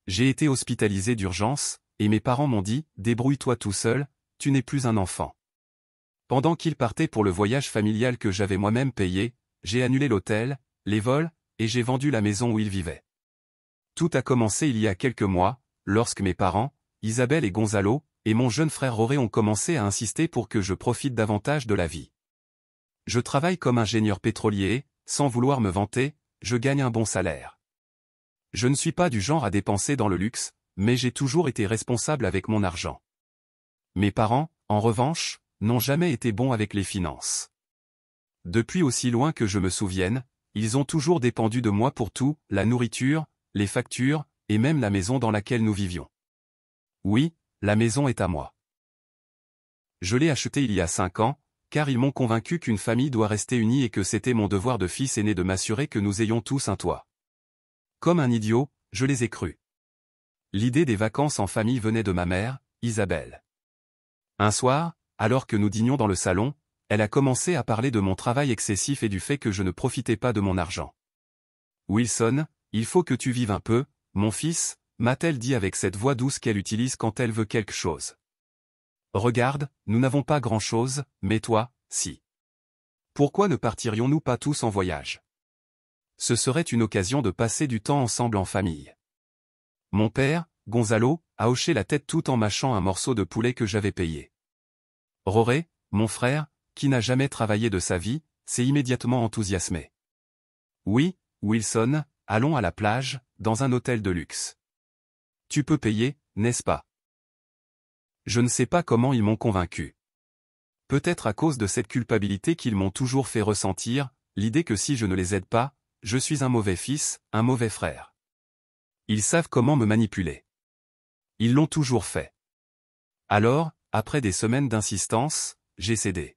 J'ai été hospitalisé d'urgence, et mes parents m'ont dit, débrouille-toi tout seul, tu n'es plus un enfant. Pendant qu'ils partaient pour le voyage familial que j'avais moi-même payé, j'ai annulé l'hôtel, les vols, et j'ai vendu la maison où ils vivaient. Tout a commencé il y a quelques mois, lorsque mes parents, Isabelle et Gonzalo, et mon jeune frère Roré ont commencé à insister pour que je profite davantage de la vie. Je travaille comme ingénieur pétrolier et, sans vouloir me vanter, je gagne un bon salaire. Je ne suis pas du genre à dépenser dans le luxe, mais j'ai toujours été responsable avec mon argent. Mes parents, en revanche, n'ont jamais été bons avec les finances. Depuis aussi loin que je me souvienne, ils ont toujours dépendu de moi pour tout, la nourriture, les factures, et même la maison dans laquelle nous vivions. Oui, la maison est à moi. Je l'ai achetée il y a 5 ans, car ils m'ont convaincu qu'une famille doit rester unie et que c'était mon devoir de fils aîné de m'assurer que nous ayons tous un toit. Comme un idiot, je les ai crus. L'idée des vacances en famille venait de ma mère, Isabelle. Un soir, alors que nous dînions dans le salon, elle a commencé à parler de mon travail excessif et du fait que je ne profitais pas de mon argent. « Wilson, il faut que tu vives un peu, mon fils », m'a-t-elle dit avec cette voix douce qu'elle utilise quand elle veut quelque chose. « Regarde, nous n'avons pas grand-chose, mais toi, si. Pourquoi ne partirions-nous pas tous en voyage ? Ce serait une occasion de passer du temps ensemble en famille. » Mon père, Gonzalo, a hoché la tête tout en mâchant un morceau de poulet que j'avais payé. Roré, mon frère, qui n'a jamais travaillé de sa vie, s'est immédiatement enthousiasmé. « Oui, Wilson, allons à la plage, dans un hôtel de luxe. Tu peux payer, n'est-ce pas ? » Je ne sais pas comment ils m'ont convaincu. Peut-être à cause de cette culpabilité qu'ils m'ont toujours fait ressentir, l'idée que si je ne les aide pas, je suis un mauvais fils, un mauvais frère. Ils savent comment me manipuler. Ils l'ont toujours fait. Alors, après des semaines d'insistance, j'ai cédé.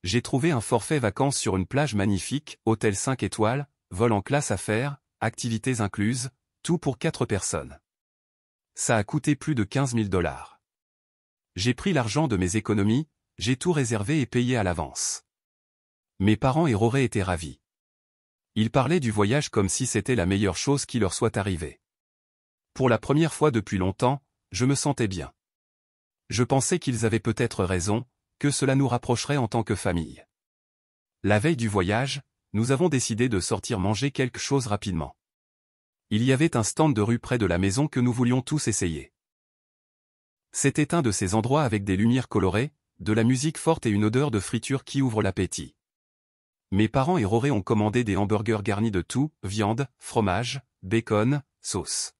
J'ai trouvé un forfait vacances sur une plage magnifique, hôtel 5 étoiles, vol en classe affaires, activités incluses, tout pour 4 personnes. Ça a coûté plus de 15 000 $. J'ai pris l'argent de mes économies, j'ai tout réservé et payé à l'avance. Mes parents et Roré étaient ravis. Ils parlaient du voyage comme si c'était la meilleure chose qui leur soit arrivée. Pour la première fois depuis longtemps, je me sentais bien. Je pensais qu'ils avaient peut-être raison, que cela nous rapprocherait en tant que famille. La veille du voyage, nous avons décidé de sortir manger quelque chose rapidement. Il y avait un stand de rue près de la maison que nous voulions tous essayer. C'était un de ces endroits avec des lumières colorées, de la musique forte et une odeur de friture qui ouvre l'appétit. Mes parents et Roré ont commandé des hamburgers garnis de tout, viande, fromage, bacon, sauce.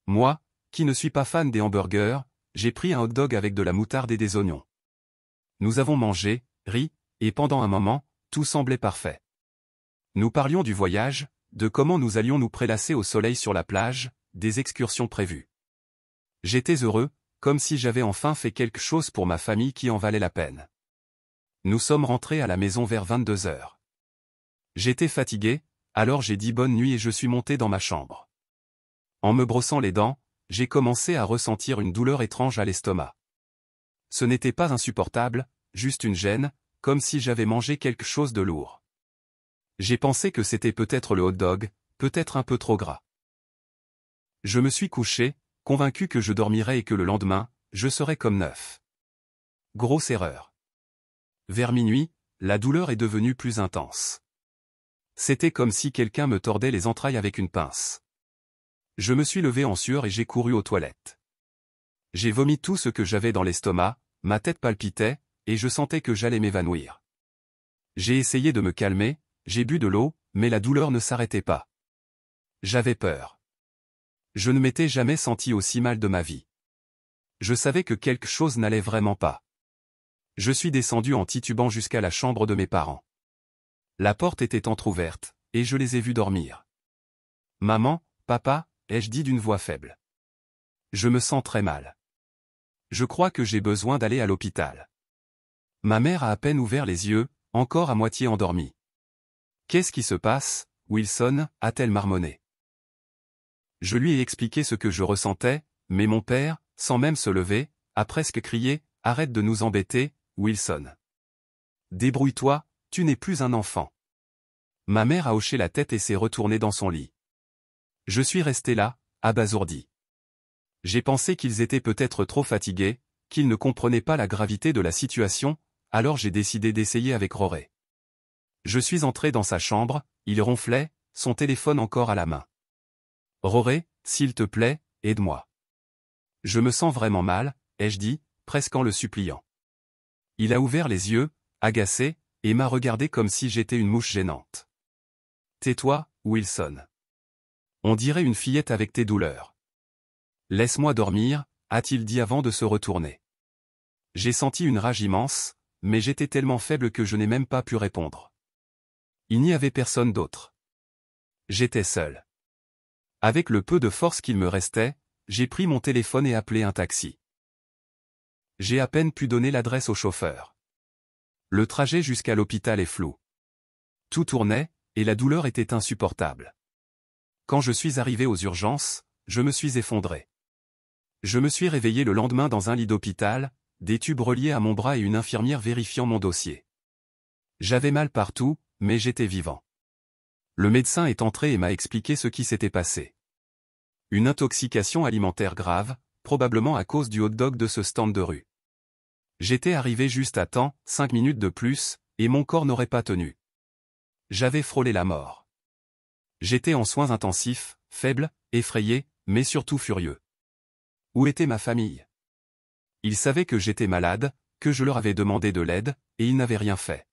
Moi, qui ne suis pas fan des hamburgers, j'ai pris un hot-dog avec de la moutarde et des oignons. Nous avons mangé, ri, et pendant un moment, tout semblait parfait. Nous parlions du voyage, de comment nous allions nous prélasser au soleil sur la plage, des excursions prévues. J'étais heureux, comme si j'avais enfin fait quelque chose pour ma famille qui en valait la peine. Nous sommes rentrés à la maison vers 22 heures. J'étais fatigué, alors j'ai dit bonne nuit et je suis monté dans ma chambre. En me brossant les dents, j'ai commencé à ressentir une douleur étrange à l'estomac. Ce n'était pas insupportable, juste une gêne, comme si j'avais mangé quelque chose de lourd. J'ai pensé que c'était peut-être le hot-dog, peut-être un peu trop gras. Je me suis couché, convaincu que je dormirais et que le lendemain, je serais comme neuf. Grosse erreur. Vers minuit, la douleur est devenue plus intense. C'était comme si quelqu'un me tordait les entrailles avec une pince. Je me suis levé en sueur et j'ai couru aux toilettes. J'ai vomi tout ce que j'avais dans l'estomac, ma tête palpitait, et je sentais que j'allais m'évanouir. J'ai essayé de me calmer, j'ai bu de l'eau, mais la douleur ne s'arrêtait pas. J'avais peur. Je ne m'étais jamais senti aussi mal de ma vie. Je savais que quelque chose n'allait vraiment pas. Je suis descendu en titubant jusqu'à la chambre de mes parents. La porte était entr'ouverte, et je les ai vus dormir. « Maman, papa », ai-je dit d'une voix faible. Je me sens très mal. Je crois que j'ai besoin d'aller à l'hôpital. Ma mère a à peine ouvert les yeux, encore à moitié endormie. « Qu'est-ce qui se passe, Wilson » a-t-elle marmonné. Je lui ai expliqué ce que je ressentais, mais mon père, sans même se lever, a presque crié « Arrête de nous embêter, Wilson. Débrouille-toi, tu n'es plus un enfant. » Ma mère a hoché la tête et s'est retournée dans son lit. Je suis resté là, abasourdi. J'ai pensé qu'ils étaient peut-être trop fatigués, qu'ils ne comprenaient pas la gravité de la situation, alors j'ai décidé d'essayer avec Rory. Je suis entré dans sa chambre, il ronflait, son téléphone encore à la main. « Rory, s'il te plaît, aide-moi. Je me sens vraiment mal, ai-je dit, presque en le suppliant. Il a ouvert les yeux, agacé, et m'a regardé comme si j'étais une mouche gênante. « Tais-toi, Wilson. On dirait une fillette avec tes douleurs. Laisse-moi dormir, a-t-il dit avant de se retourner. J'ai senti une rage immense, mais j'étais tellement faible que je n'ai même pas pu répondre. Il n'y avait personne d'autre. J'étais seul. Avec le peu de force qu'il me restait, j'ai pris mon téléphone et appelé un taxi. J'ai à peine pu donner l'adresse au chauffeur. Le trajet jusqu'à l'hôpital est flou. Tout tournait, et la douleur était insupportable. Quand je suis arrivé aux urgences, je me suis effondré. Je me suis réveillé le lendemain dans un lit d'hôpital, des tubes reliés à mon bras et une infirmière vérifiant mon dossier. J'avais mal partout, mais j'étais vivant. Le médecin est entré et m'a expliqué ce qui s'était passé. Une intoxication alimentaire grave, probablement à cause du hot-dog de ce stand de rue. J'étais arrivé juste à temps, 5 minutes de plus, et mon corps n'aurait pas tenu. J'avais frôlé la mort. J'étais en soins intensifs, faible, effrayé, mais surtout furieux. Où était ma famille? Ils savaient que j'étais malade, que je leur avais demandé de l'aide, et ils n'avaient rien fait.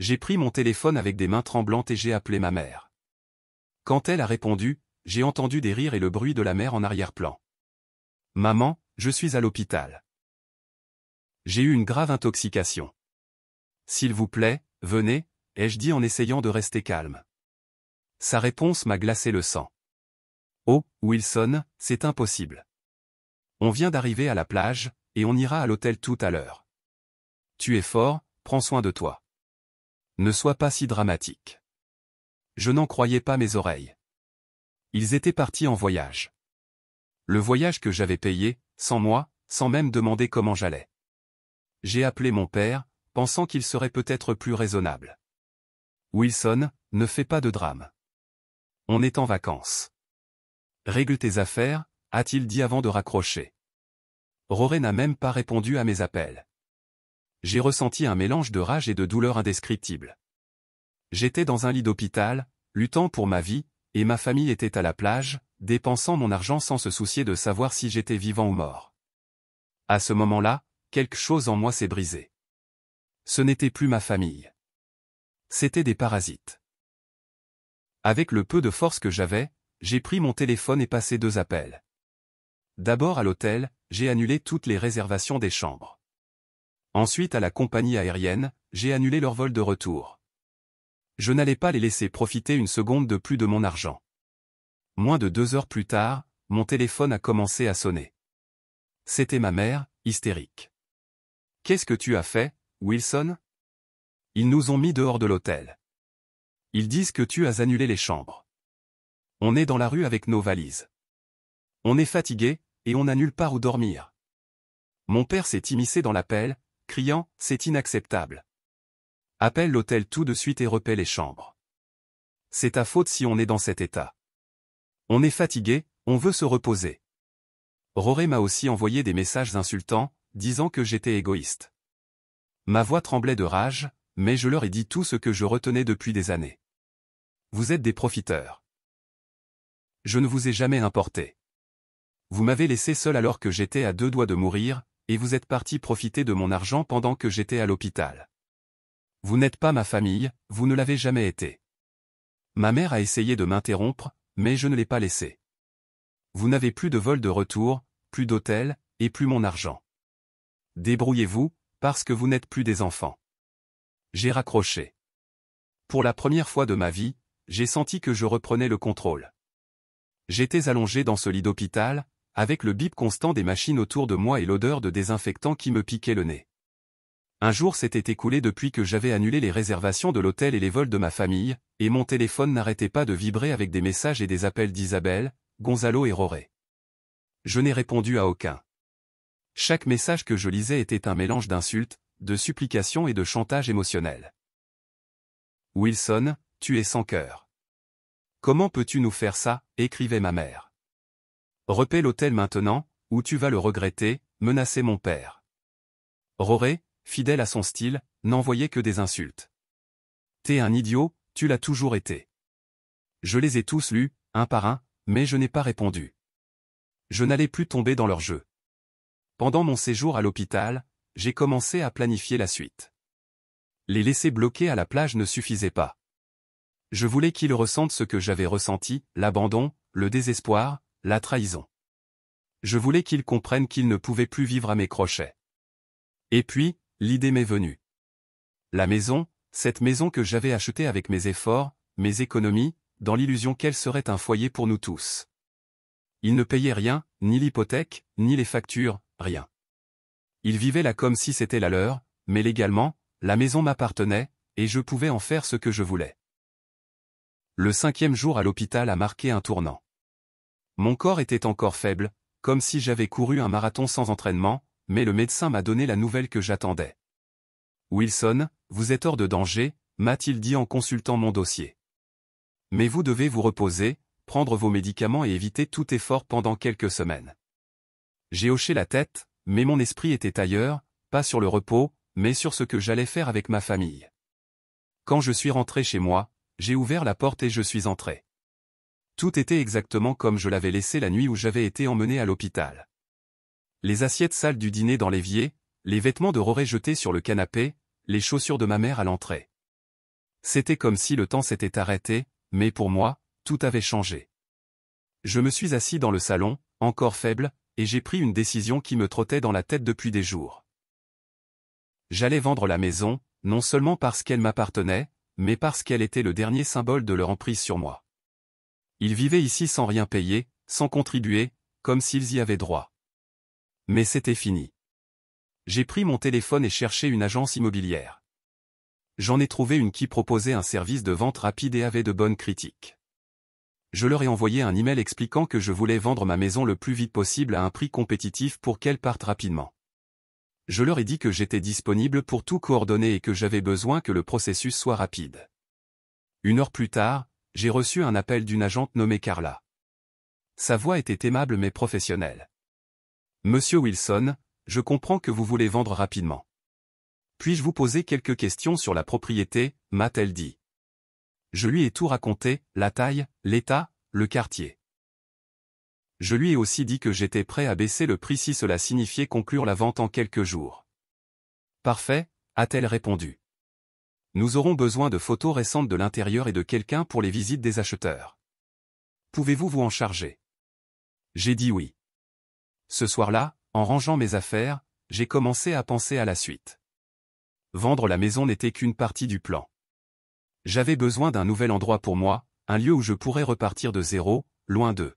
J'ai pris mon téléphone avec des mains tremblantes et j'ai appelé ma mère. Quand elle a répondu, j'ai entendu des rires et le bruit de la mer en arrière-plan. « Maman, je suis à l'hôpital. J'ai eu une grave intoxication. S'il vous plaît, venez, ai-je dit en essayant de rester calme. Sa réponse m'a glacé le sang. Oh, Wilson, c'est impossible. On vient d'arriver à la plage, et on ira à l'hôtel tout à l'heure. Tu es fort, prends soin de toi. Ne sois pas si dramatique. Je n'en croyais pas mes oreilles. Ils étaient partis en voyage. Le voyage que j'avais payé, sans moi, sans même demander comment j'allais. J'ai appelé mon père, pensant qu'il serait peut-être plus raisonnable. Wilson, ne fais pas de drame. On est en vacances. Règle tes affaires, a-t-il dit avant de raccrocher. Rory n'a même pas répondu à mes appels. J'ai ressenti un mélange de rage et de douleur indescriptible. J'étais dans un lit d'hôpital, luttant pour ma vie, et ma famille était à la plage, dépensant mon argent sans se soucier de savoir si j'étais vivant ou mort. À ce moment-là, quelque chose en moi s'est brisé. Ce n'était plus ma famille. C'étaient des parasites. Avec le peu de force que j'avais, j'ai pris mon téléphone et passé 2 appels. D'abord à l'hôtel, j'ai annulé toutes les réservations des chambres. Ensuite à la compagnie aérienne, j'ai annulé leur vol de retour. Je n'allais pas les laisser profiter une seconde de plus de mon argent. Moins de 2 heures plus tard, mon téléphone a commencé à sonner. C'était ma mère, hystérique. « Qu'est-ce que tu as fait, Wilson? Ils nous ont mis dehors de l'hôtel. Ils disent que tu as annulé les chambres. On est dans la rue avec nos valises. On est fatigué, et on n'a nulle part où dormir. » Mon père s'est immiscé dans l'appel, criant « C'est inacceptable. Appelle l'hôtel tout de suite et repaie les chambres. C'est ta faute si on est dans cet état. On est fatigué, on veut se reposer. » Rory m'a aussi envoyé des messages insultants, disant que j'étais égoïste. Ma voix tremblait de rage, mais je leur ai dit tout ce que je retenais depuis des années. Vous êtes des profiteurs. Je ne vous ai jamais importé. Vous m'avez laissé seul alors que j'étais à 2 doigts de mourir, et vous êtes partis profiter de mon argent pendant que j'étais à l'hôpital. Vous n'êtes pas ma famille, vous ne l'avez jamais été. Ma mère a essayé de m'interrompre, mais je ne l'ai pas laissé. Vous n'avez plus de vol de retour, plus d'hôtel, et plus mon argent. Débrouillez-vous, parce que vous n'êtes plus des enfants. J'ai raccroché. Pour la première fois de ma vie, j'ai senti que je reprenais le contrôle. J'étais allongé dans ce lit d'hôpital, avec le bip constant des machines autour de moi et l'odeur de désinfectant qui me piquait le nez. Un jour s'était écoulé depuis que j'avais annulé les réservations de l'hôtel et les vols de ma famille, et mon téléphone n'arrêtait pas de vibrer avec des messages et des appels d'Isabelle, Gonzalo et Rory. Je n'ai répondu à aucun. Chaque message que je lisais était un mélange d'insultes, de supplications et de chantage émotionnel. « Wilson, tu es sans cœur. Comment peux-tu nous faire ça ?» écrivait ma mère. Repaie l'hôtel maintenant, ou tu vas le regretter, menaçait mon père. Roré, fidèle à son style, n'envoyait que des insultes. T'es un idiot, tu l'as toujours été. Je les ai tous lus, un par un, mais je n'ai pas répondu. Je n'allais plus tomber dans leur jeu. Pendant mon séjour à l'hôpital, j'ai commencé à planifier la suite. Les laisser bloqués à la plage ne suffisait pas. Je voulais qu'ils ressentent ce que j'avais ressenti, l'abandon, le désespoir, la trahison. Je voulais qu'ils comprennent qu'ils ne pouvaient plus vivre à mes crochets. Et puis, l'idée m'est venue. La maison, cette maison que j'avais achetée avec mes efforts, mes économies, dans l'illusion qu'elle serait un foyer pour nous tous. Ils ne payaient rien, ni l'hypothèque, ni les factures, rien. Ils vivaient là comme si c'était la leur, mais légalement, la maison m'appartenait, et je pouvais en faire ce que je voulais. Le 5e jour à l'hôpital a marqué un tournant. Mon corps était encore faible, comme si j'avais couru un marathon sans entraînement, mais le médecin m'a donné la nouvelle que j'attendais. Wilson, vous êtes hors de danger, m'a-t-il dit en consultant mon dossier. Mais vous devez vous reposer, prendre vos médicaments et éviter tout effort pendant quelques semaines. J'ai hoché la tête, mais mon esprit était ailleurs, pas sur le repos, mais sur ce que j'allais faire avec ma famille. Quand je suis rentré chez moi, j'ai ouvert la porte et je suis entré. Tout était exactement comme je l'avais laissé la nuit où j'avais été emmené à l'hôpital. Les assiettes sales du dîner dans l'évier, les vêtements de Roré jetés sur le canapé, les chaussures de ma mère à l'entrée. C'était comme si le temps s'était arrêté, mais pour moi, tout avait changé. Je me suis assis dans le salon, encore faible, et j'ai pris une décision qui me trottait dans la tête depuis des jours. J'allais vendre la maison, non seulement parce qu'elle m'appartenait, mais parce qu'elle était le dernier symbole de leur emprise sur moi. Ils vivaient ici sans rien payer, sans contribuer, comme s'ils y avaient droit. Mais c'était fini. J'ai pris mon téléphone et cherché une agence immobilière. J'en ai trouvé une qui proposait un service de vente rapide et avait de bonnes critiques. Je leur ai envoyé un email expliquant que je voulais vendre ma maison le plus vite possible à un prix compétitif pour qu'elle parte rapidement. Je leur ai dit que j'étais disponible pour tout coordonner et que j'avais besoin que le processus soit rapide. 1 heure plus tard, j'ai reçu un appel d'une agente nommée Carla. Sa voix était aimable mais professionnelle. « Monsieur Wilson, je comprends que vous voulez vendre rapidement. Puis-je vous poser quelques questions sur la propriété ?» m'a-t-elle dit. Je lui ai tout raconté, la taille, l'état, le quartier. Je lui ai aussi dit que j'étais prêt à baisser le prix si cela signifiait conclure la vente en quelques jours. « Parfait », a-t-elle répondu. « Nous aurons besoin de photos récentes de l'intérieur et de quelqu'un pour les visites des acheteurs. Pouvez-vous vous en charger ?» J'ai dit oui. Ce soir-là, en rangeant mes affaires, j'ai commencé à penser à la suite. Vendre la maison n'était qu'une partie du plan. J'avais besoin d'un nouvel endroit pour moi, un lieu où je pourrais repartir de zéro, loin d'eux.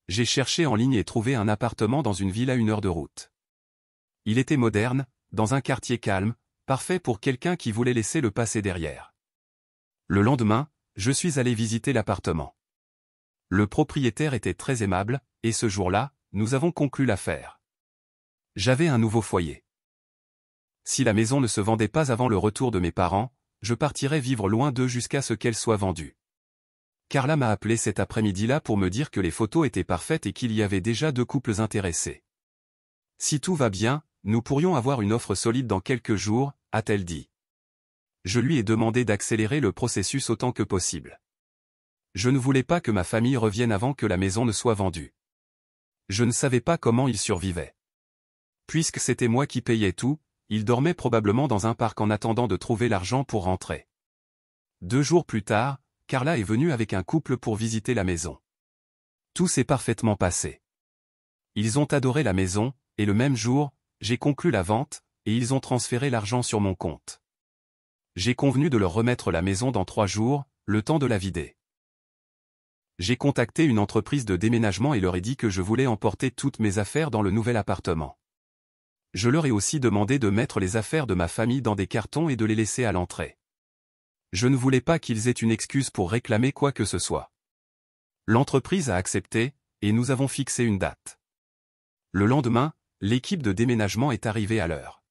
J'ai cherché en ligne et trouvé un appartement dans une ville à 1 heure de route. Il était moderne, dans un quartier calme, parfait pour quelqu'un qui voulait laisser le passé derrière. Le lendemain, je suis allé visiter l'appartement. Le propriétaire était très aimable, et ce jour-là, nous avons conclu l'affaire. J'avais un nouveau foyer. Si la maison ne se vendait pas avant le retour de mes parents, je partirais vivre loin d'eux jusqu'à ce qu'elle soit vendue. Carla m'a appelé cet après-midi-là pour me dire que les photos étaient parfaites et qu'il y avait déjà 2 couples intéressés. Si tout va bien, nous pourrions avoir une offre solide dans quelques jours, a-t-elle dit. Je lui ai demandé d'accélérer le processus autant que possible. Je ne voulais pas que ma famille revienne avant que la maison ne soit vendue. Je ne savais pas comment ils survivaient. Puisque c'était moi qui payais tout, ils dormaient probablement dans un parc en attendant de trouver l'argent pour rentrer. 2 jours plus tard, Carla est venue avec un couple pour visiter la maison. Tout s'est parfaitement passé. Ils ont adoré la maison, et le même jour, j'ai conclu la vente, et ils ont transféré l'argent sur mon compte. J'ai convenu de leur remettre la maison dans 3 jours, le temps de la vider. J'ai contacté une entreprise de déménagement et leur ai dit que je voulais emporter toutes mes affaires dans le nouvel appartement. Je leur ai aussi demandé de mettre les affaires de ma famille dans des cartons et de les laisser à l'entrée. Je ne voulais pas qu'ils aient une excuse pour réclamer quoi que ce soit. L'entreprise a accepté, et nous avons fixé une date. Le lendemain, l'équipe de déménagement est arrivée à l'heure.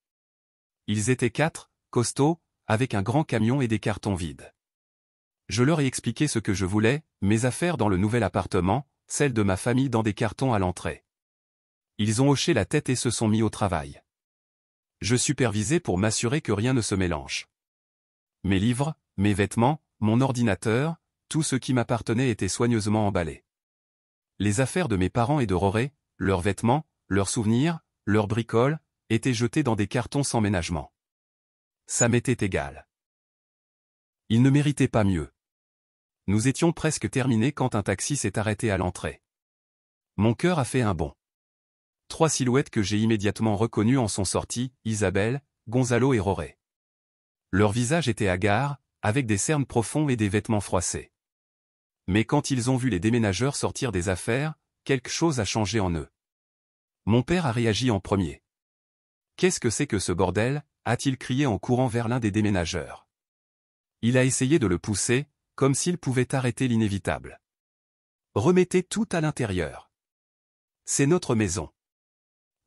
Ils étaient 4, costauds, avec un grand camion et des cartons vides. Je leur ai expliqué ce que je voulais, mes affaires dans le nouvel appartement, celle de ma famille dans des cartons à l'entrée. Ils ont hoché la tête et se sont mis au travail. Je supervisais pour m'assurer que rien ne se mélange. Mes livres, mes vêtements, mon ordinateur, tout ce qui m'appartenait était soigneusement emballé. Les affaires de mes parents et de Roré, leurs vêtements, leurs souvenirs, leurs bricoles, étaient jetés dans des cartons sans ménagement. Ça m'était égal. Ils ne méritaient pas mieux. Nous étions presque terminés quand un taxi s'est arrêté à l'entrée. Mon cœur a fait un bond. 3 silhouettes que j'ai immédiatement reconnues en sont sorties, Isabelle, Gonzalo et Roré. Leurs visages étaient hagards, avec des cernes profonds et des vêtements froissés. Mais quand ils ont vu les déménageurs sortir des affaires, quelque chose a changé en eux. Mon père a réagi en premier. « Qu'est-ce que c'est que ce bordel ?» a-t-il crié en courant vers l'un des déménageurs. Il a essayé de le pousser, comme s'il pouvait arrêter l'inévitable. « Remettez tout à l'intérieur. C'est notre maison. »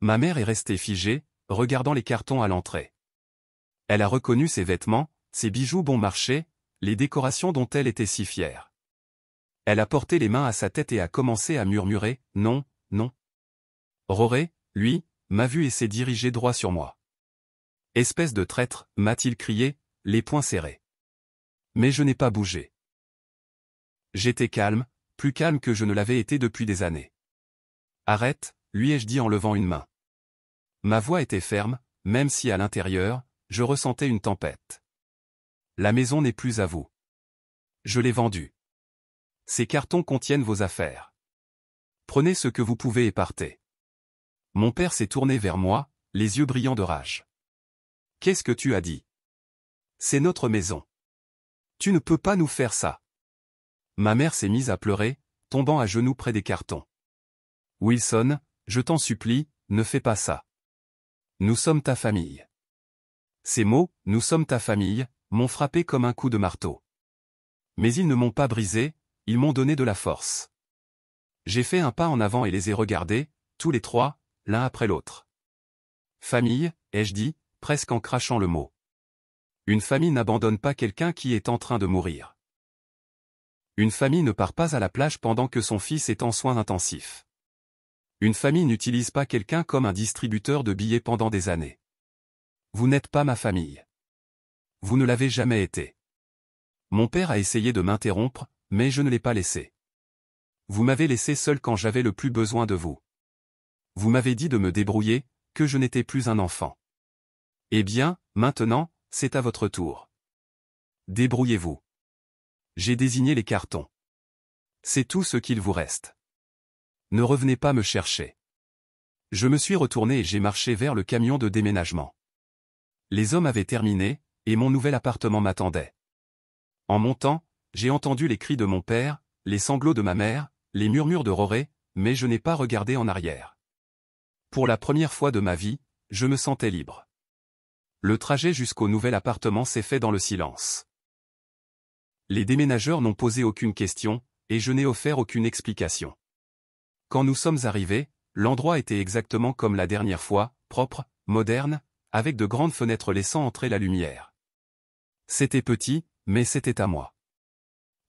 Ma mère est restée figée, regardant les cartons à l'entrée. Elle a reconnu ses vêtements, ses bijoux bon marché, les décorations dont elle était si fière. Elle a porté les mains à sa tête et a commencé à murmurer « Non, non ». Roré, lui, m'a vu et s'est dirigé droit sur moi. « Espèce de traître », m'a-t-il crié, les poings serrés. Mais je n'ai pas bougé. J'étais calme, plus calme que je ne l'avais été depuis des années. « Arrête », lui ai-je dit en levant une main. Ma voix était ferme, même si à l'intérieur, je ressentais une tempête. La maison n'est plus à vous. Je l'ai vendue. Ces cartons contiennent vos affaires. Prenez ce que vous pouvez et partez. Mon père s'est tourné vers moi, les yeux brillants de rage. Qu'est-ce que tu as dit? C'est notre maison. Tu ne peux pas nous faire ça. Ma mère s'est mise à pleurer, tombant à genoux près des cartons. Wilson, je t'en supplie, ne fais pas ça. Nous sommes ta famille. Ces mots, nous sommes ta famille, m'ont frappé comme un coup de marteau. Mais ils ne m'ont pas brisé, ils m'ont donné de la force. J'ai fait un pas en avant et les ai regardés, tous les trois, l'un après l'autre. Famille, ai-je dit, presque en crachant le mot. Une famille n'abandonne pas quelqu'un qui est en train de mourir. Une famille ne part pas à la plage pendant que son fils est en soins intensifs. Une famille n'utilise pas quelqu'un comme un distributeur de billets pendant des années. Vous n'êtes pas ma famille. Vous ne l'avez jamais été. Mon père a essayé de m'interrompre, mais je ne l'ai pas laissé. Vous m'avez laissé seul quand j'avais le plus besoin de vous. Vous m'avez dit de me débrouiller, que je n'étais plus un enfant. Eh bien, maintenant, c'est à votre tour. Débrouillez-vous. J'ai désigné les cartons. C'est tout ce qu'il vous reste. Ne revenez pas me chercher. Je me suis retourné et j'ai marché vers le camion de déménagement. Les hommes avaient terminé, et mon nouvel appartement m'attendait. En montant, j'ai entendu les cris de mon père, les sanglots de ma mère, les murmures de Roré, mais je n'ai pas regardé en arrière. Pour la première fois de ma vie, je me sentais libre. Le trajet jusqu'au nouvel appartement s'est fait dans le silence. Les déménageurs n'ont posé aucune question, et je n'ai offert aucune explication. Quand nous sommes arrivés, l'endroit était exactement comme la dernière fois, propre, moderne, avec de grandes fenêtres laissant entrer la lumière. C'était petit, mais c'était à moi.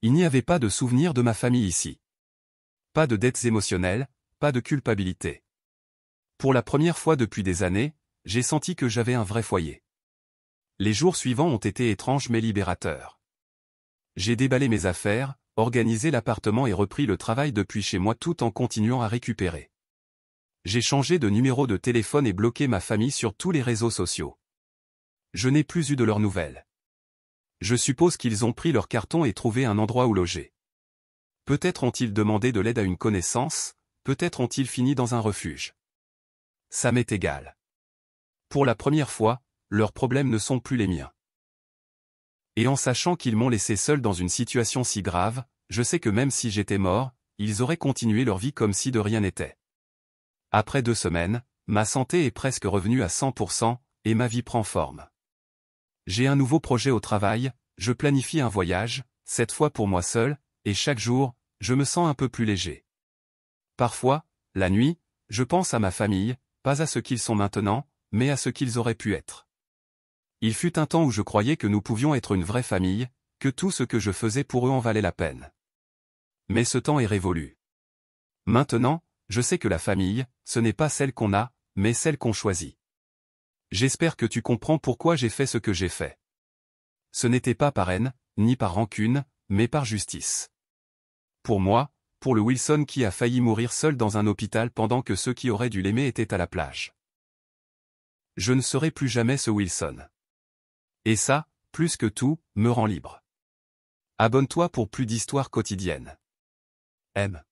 Il n'y avait pas de souvenir de ma famille ici. Pas de dettes émotionnelles, pas de culpabilité. Pour la première fois depuis des années, j'ai senti que j'avais un vrai foyer. Les jours suivants ont été étranges mais libérateurs. J'ai déballé mes affaires, organisé l'appartement et repris le travail depuis chez moi tout en continuant à récupérer. J'ai changé de numéro de téléphone et bloqué ma famille sur tous les réseaux sociaux. Je n'ai plus eu de leurs nouvelles. Je suppose qu'ils ont pris leur carton et trouvé un endroit où loger. Peut-être ont-ils demandé de l'aide à une connaissance, peut-être ont-ils fini dans un refuge. Ça m'est égal. Pour la première fois, leurs problèmes ne sont plus les miens. Et en sachant qu'ils m'ont laissé seul dans une situation si grave, je sais que même si j'étais mort, ils auraient continué leur vie comme si de rien n'était. Après 2 semaines, ma santé est presque revenue à 100%, et ma vie prend forme. J'ai un nouveau projet au travail, je planifie un voyage, cette fois pour moi seul, et chaque jour, je me sens un peu plus léger. Parfois, la nuit, je pense à ma famille, pas à ce qu'ils sont maintenant, mais à ce qu'ils auraient pu être. Il fut un temps où je croyais que nous pouvions être une vraie famille, que tout ce que je faisais pour eux en valait la peine. Mais ce temps est révolu. Maintenant, je sais que la famille, ce n'est pas celle qu'on a, mais celle qu'on choisit. J'espère que tu comprends pourquoi j'ai fait ce que j'ai fait. Ce n'était pas par haine, ni par rancune, mais par justice. Pour moi, pour le Wilson qui a failli mourir seul dans un hôpital pendant que ceux qui auraient dû l'aimer étaient à la plage. Je ne serai plus jamais ce Wilson. Et ça, plus que tout, me rend libre. Abonne-toi pour plus d'histoires quotidiennes. M.